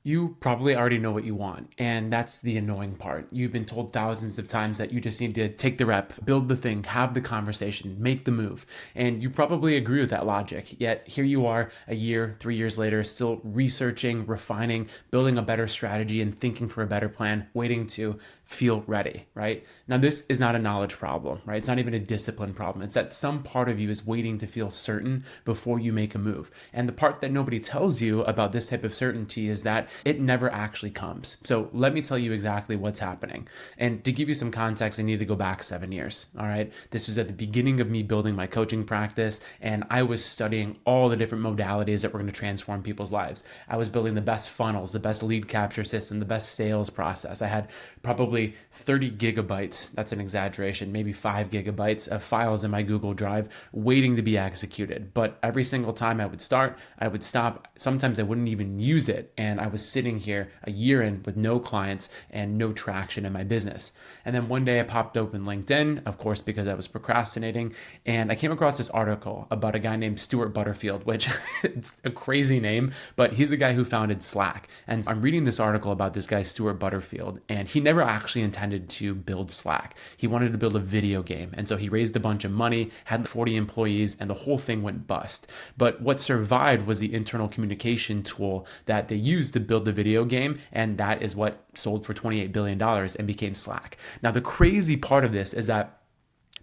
You probably already know what you want, and that's the annoying part. You've been told thousands of times that you just need to take the rep, build the thing, have the conversation, make the move. And you probably agree with that logic. Yet here you are a year, 3 years later, still researching, refining, building a better strategy, and thinking for a better plan, waiting to feel ready, right? Now, this is not a knowledge problem, right? It's not even a discipline problem. It's that some part of you is waiting to feel certain before you make a move. And the part that nobody tells you about this type of certainty is that it never actually comes. So let me tell you exactly what's happening. And to give you some context, I need to go back 7 years. All right. This was at the beginning of me building my coaching practice, and I was studying all the different modalities that were going to transform people's lives. I was building the best funnels, the best lead capture system, the best sales process. I had probably 30 gigabytes, that's an exaggeration, maybe 5 gigabytes of files in my Google Drive waiting to be executed. But every single time I would start, I would stop. Sometimes I wouldn't even use it. And I was sitting here a year in with no clients and no traction in my business. And then one day I popped open LinkedIn, of course, because I was procrastinating. And I came across this article about a guy named Stuart Butterfield, which it's a crazy name, but he's the guy who founded Slack. And I'm reading this article about this guy, Stuart Butterfield, and he never actually intended to build Slack. He wanted to build a video game. And so he raised a bunch of money, had 40 employees, and the whole thing went bust. But what survived was the internal communication tool that they used to build the video game. And that is what sold for $28 billion and became Slack. Now, the crazy part of this is that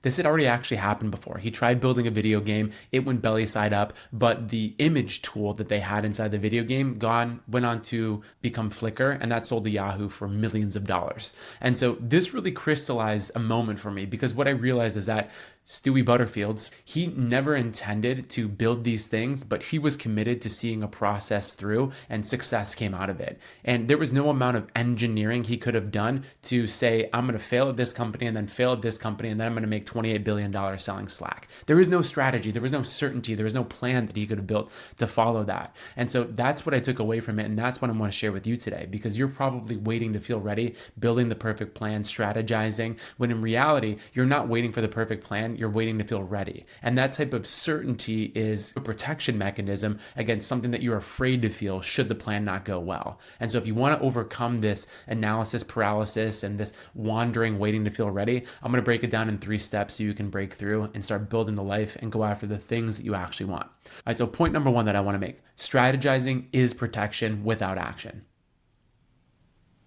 this had already actually happened before. He tried building a video game, it went belly side up, but the image tool that they had inside the video game went on to become Flickr, and that sold to Yahoo for millions of dollars. And so this really crystallized a moment for me, because what I realized is that Stewie Butterfields, he never intended to build these things, but he was committed to seeing a process through, and success came out of it. And there was no amount of engineering he could have done to say, I'm going to fail at this company and then fail at this company, and then I'm going to make $28 billion selling Slack. There was no strategy, there was no certainty, there was no plan that he could have built to follow that. And so that's what I took away from it. And that's what I want to share with you today, because you're probably waiting to feel ready, building the perfect plan, strategizing, when in reality, you're not waiting for the perfect plan, you're waiting to feel ready. And that type of certainty is a protection mechanism against something that you're afraid to feel should the plan not go well. And so if you want to overcome this analysis paralysis and this wandering, waiting to feel ready, I'm going to break it down in 3 steps so you can break through and start building the life and go after the things that you actually want. All right, so point number 1 that I want to make: strategizing is protection without action.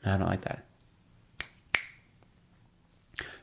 I don't like that.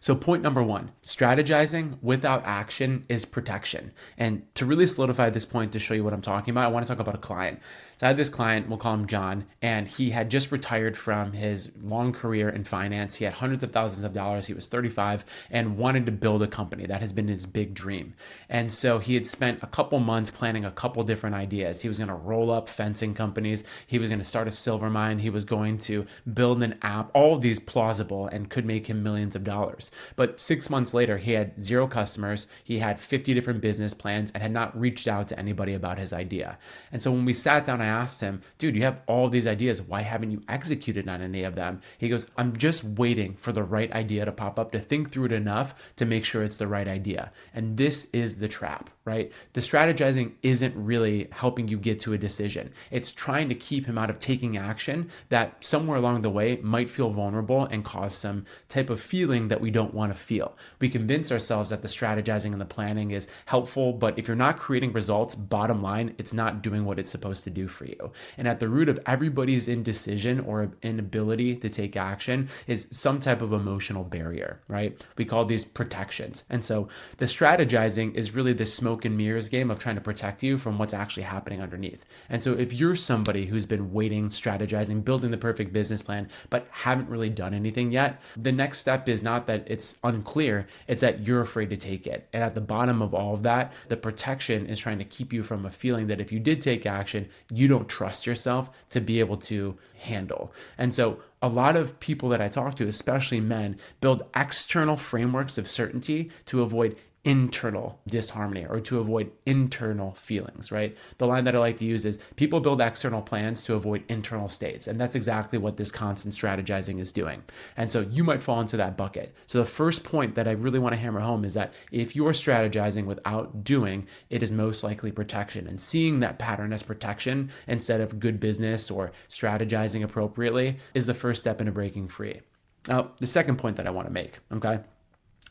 So point number 1, strategizing without action is protection. And to really solidify this point, to show you what I'm talking about, I want to talk about a client. So I had this client, we'll call him John, and he had just retired from his long career in finance. He had hundreds of thousands of dollars. He was 35 and wanted to build a company. That has been his big dream. And so he had spent a couple months planning a couple different ideas. He was going to roll up fencing companies. He was going to start a silver mine. He was going to build an app, all of these plausible and could make him millions of dollars. But 6 months later, he had 0 customers. He had 50 different business plans and had not reached out to anybody about his idea. And so when we sat down, I asked him, dude, you have all these ideas. Why haven't you executed on any of them? He goes, I'm just waiting for the right idea to pop up, to think through it enough to make sure it's the right idea. And this is the trap, right? The strategizing isn't really helping you get to a decision. It's trying to keep him out of taking action that somewhere along the way might feel vulnerable and cause some type of feeling that we don't want to feel. We convince ourselves that the strategizing and the planning is helpful, but if you're not creating results, bottom line, it's not doing what it's supposed to do for you. And at the root of everybody's indecision or inability to take action is some type of emotional barrier, right? We call these protections. And so the strategizing is really the smoke and mirrors game of trying to protect you from what's actually happening underneath. And so if you're somebody who's been waiting, strategizing, building the perfect business plan, but haven't really done anything yet, the next step is not that it's unclear, it's that you're afraid to take it. And at the bottom of all of that, the protection is trying to keep you from a feeling that if you did take action, you don't trust yourself to be able to handle. And so a lot of people that I talk to, especially men, build external frameworks of certainty to avoid internal disharmony or to avoid internal feelings, right? The line that I like to use is people build external plans to avoid internal states. And that's exactly what this constant strategizing is doing. And so you might fall into that bucket. So the first point that I really want to hammer home is that if you are strategizing without doing, it is most likely protection. And seeing that pattern as protection instead of good business or strategizing appropriately is the first step into breaking free. Now, the second point that I want to make, okay?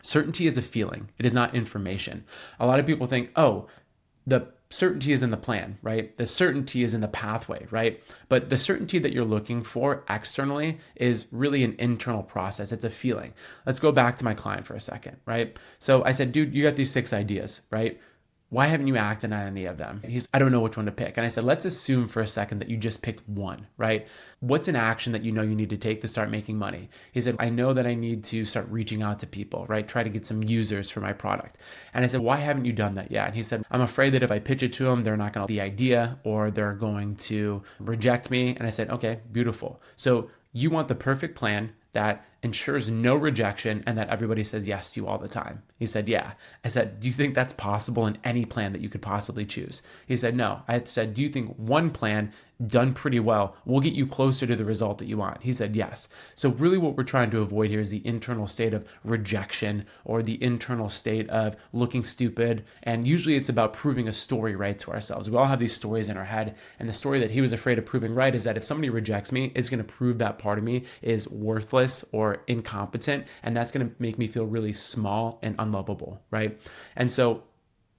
Certainty is a feeling. It is not information. A lot of people think, oh, the certainty is in the plan, right? The certainty is in the pathway, right? But the certainty that you're looking for externally is really an internal process. It's a feeling. Let's go back to my client for a second, right? So I said, dude, you got these 6 ideas, right? Why haven't you acted on any of them? I don't know which one to pick. And I said, let's assume for a second that you just picked one, right? What's an action that you know you need to take to start making money? He said, I know that I need to start reaching out to people, right? Try to get some users for my product. And I said, why haven't you done that yet? And he said, I'm afraid that if I pitch it to them, they're not going to like the idea or they're going to reject me. And I said, okay, beautiful. So you want the perfect plan that ensures no rejection and that everybody says yes to you all the time. He said, yeah. I said, do you think that's possible in any plan that you could possibly choose? He said, no. I said, do you think one plan done pretty well will get you closer to the result that you want? He said, yes. So really what we're trying to avoid here is the internal state of rejection or the internal state of looking stupid. And usually it's about proving a story right to ourselves. We all have these stories in our head. And the story that he was afraid of proving right is that if somebody rejects me, it's going to prove that part of me is worthless or incompetent. And that's going to make me feel really small and unlovable, right? And so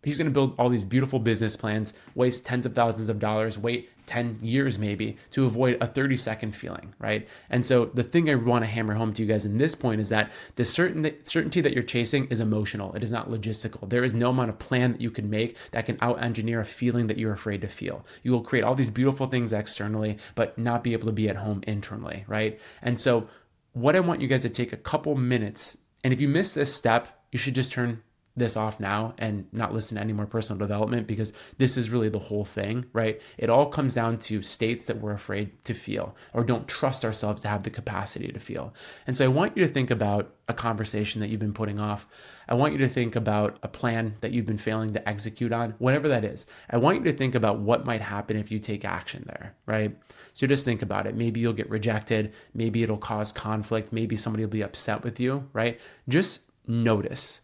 he's going to build all these beautiful business plans, waste tens of thousands of dollars, wait 10 years maybe to avoid a 30-second feeling, right? And so the thing I want to hammer home to you guys in this point is that the certainty that you're chasing is emotional. It is not logistical. There is no amount of plan that you can make that can out-engineer a feeling that you're afraid to feel. You will create all these beautiful things externally, but not be able to be at home internally, right? And so what I want you guys to take a couple minutes, and if you miss this step, you should just turn this off now and not listen to any more personal development, because this is really the whole thing, right? It all comes down to states that we're afraid to feel or don't trust ourselves to have the capacity to feel. And so I want you to think about a conversation that you've been putting off. I want you to think about a plan that you've been failing to execute on, whatever that is. I want you to think about what might happen if you take action there, right? So just think about it. Maybe you'll get rejected. Maybe it'll cause conflict. Maybe somebody will be upset with you, right? Just notice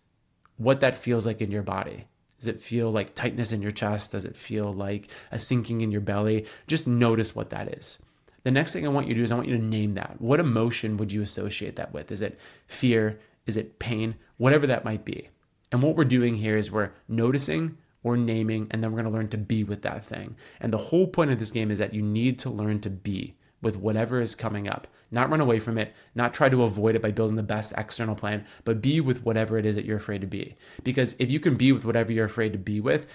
what that feels like in your body. Does it feel like tightness in your chest? Does it feel like a sinking in your belly? Just notice what that is. The next thing I want you to do is I want you to name that. What emotion would you associate that with? Is it fear? Is it pain? Whatever that might be. And what we're doing here is we're noticing, we're naming, and then we're going to learn to be with that thing. And the whole point of this game is that you need to learn to be with whatever is coming up. Not run away from it, not try to avoid it by building the best external plan, but be with whatever it is that you're afraid to be. Because if you can be with whatever you're afraid to be with,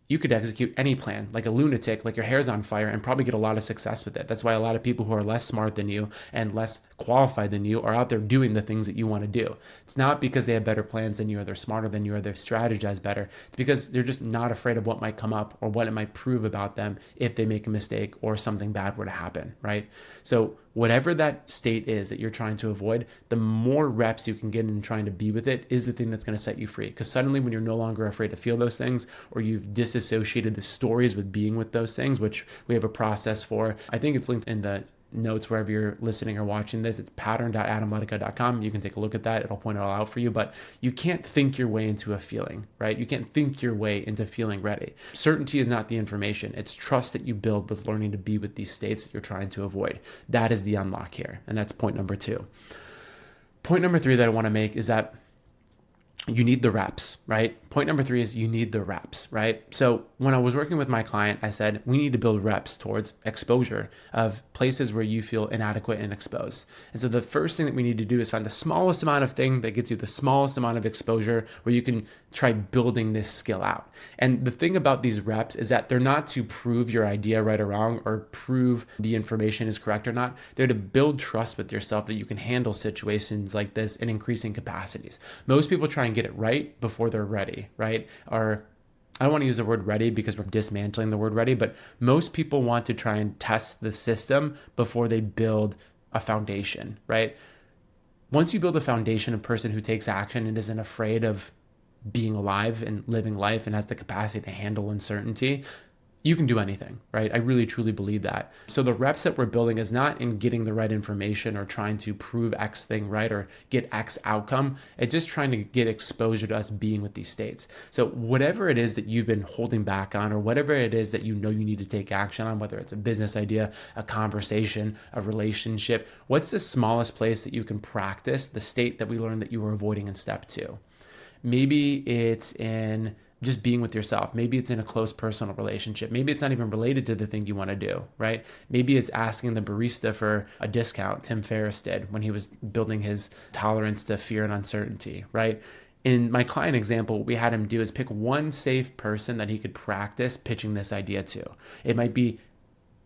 you could execute any plan like a lunatic, like your hair's on fire, and probably get a lot of success with it. That's why a lot of people who are less smart than you and less qualified than you are out there doing the things that you want to do. It's not because they have better plans than you, or they're smarter than you, or they've strategized better. It's because they're just not afraid of what might come up or what it might prove about them if they make a mistake or something bad were to happen, right? So whatever that state is that you're trying to avoid, the more reps you can get in trying to be with it is the thing that's going to set you free. Because suddenly when you're no longer afraid to feel those things, or you've disassociated the stories with being with those things, which we have a process for. I think it's linked in the notes wherever you're listening or watching this. It's pattern.adamletica.com. You can take a look at that. It'll point it all out for you. But you can't think your way into a feeling, right? You can't think your way into feeling ready. Certainty is not the information. It's trust that you build with learning to be with these states that you're trying to avoid. That is the unlock here. And that's point number 2. Point number 3 that I want to make is that you need the reps, right? Point number 3 is you need the reps, right? So when I was working with my client, I said, we need to build reps towards exposure of places where you feel inadequate and exposed. And so the first thing that we need to do is find the smallest amount of thing that gets you the smallest amount of exposure where you can try building this skill out. And the thing about these reps is that they're not to prove your idea right or wrong or prove the information is correct or not. They're to build trust with yourself that you can handle situations like this in increasing capacities. Most people try and get it right before they're ready, right? Or I don't want to use the word ready because we're dismantling the word ready, but most people want to try and test the system before they build a foundation, right? Once you build a foundation, a person who takes action and isn't afraid of being alive and living life and has the capacity to handle uncertainty, you can do anything, right? I really truly believe that. So the reps that we're building is not in getting the right information or trying to prove X thing right or get X outcome. It's just trying to get exposure to us being with these states. So whatever it is that you've been holding back on, or whatever it is that you know you need to take action on, whether it's a business idea, a conversation, a relationship, what's the smallest place that you can practice the state that we learned that you were avoiding in step two? Maybe it's in just being with yourself. Maybe it's in a close personal relationship. Maybe it's not even related to the thing you want to do, right? Maybe it's asking the barista for a discount. Tim Ferriss did when he was building his tolerance to fear and uncertainty, right? In my client example, what we had him do is pick one safe person that he could practice pitching this idea to. It might be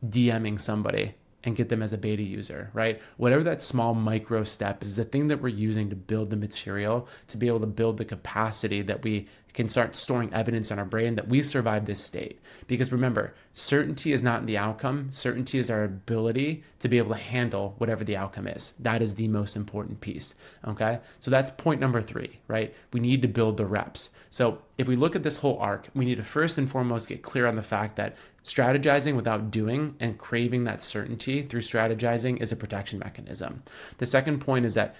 DMing somebody and get them as a beta user, right? Whatever that small micro step is, the thing that we're using to build the material, to be able to build the capacity that we can start storing evidence in our brain that we survived this state. Because remember, certainty is not the outcome. Certainty is our ability to be able to handle whatever the outcome is. That is the most important piece, okay? So that's point number 3, right? We need to build the reps. So if we look at this whole arc, we need to first and foremost get clear on the fact that strategizing without doing and craving that certainty through strategizing is a protection mechanism. The second point is that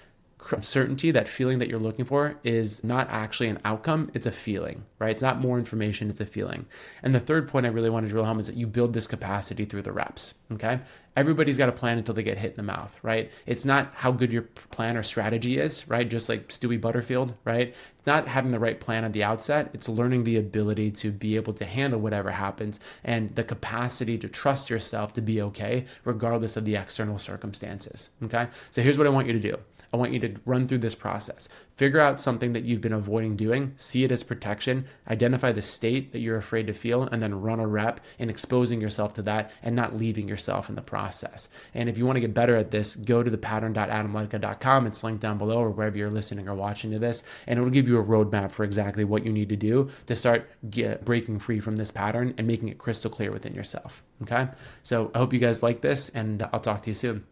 certainty, that feeling that you're looking for, is not actually an outcome, it's a feeling, right? It's not more information, it's a feeling. And the third point I really want to drill home is that you build this capacity through the reps, okay? Everybody's got a plan until they get hit in the mouth, right? It's not how good your plan or strategy is, right? Just like Stewie Butterfield, right? It's not having the right plan at the outset. It's learning the ability to be able to handle whatever happens and the capacity to trust yourself to be okay, regardless of the external circumstances, okay? So here's what I want you to do. I want you to run through this process. Figure out something that you've been avoiding doing, see it as protection, identify the state that you're afraid to feel, and then run a rep in exposing yourself to that and not leaving yourself in the process. And if you want to get better at this, go to thepattern.adamletka.com. It's linked down below or wherever you're listening or watching to this, and it'll give you a roadmap for exactly what you need to do to start breaking free from this pattern and making it crystal clear within yourself. Okay? So I hope you guys like this, and I'll talk to you soon.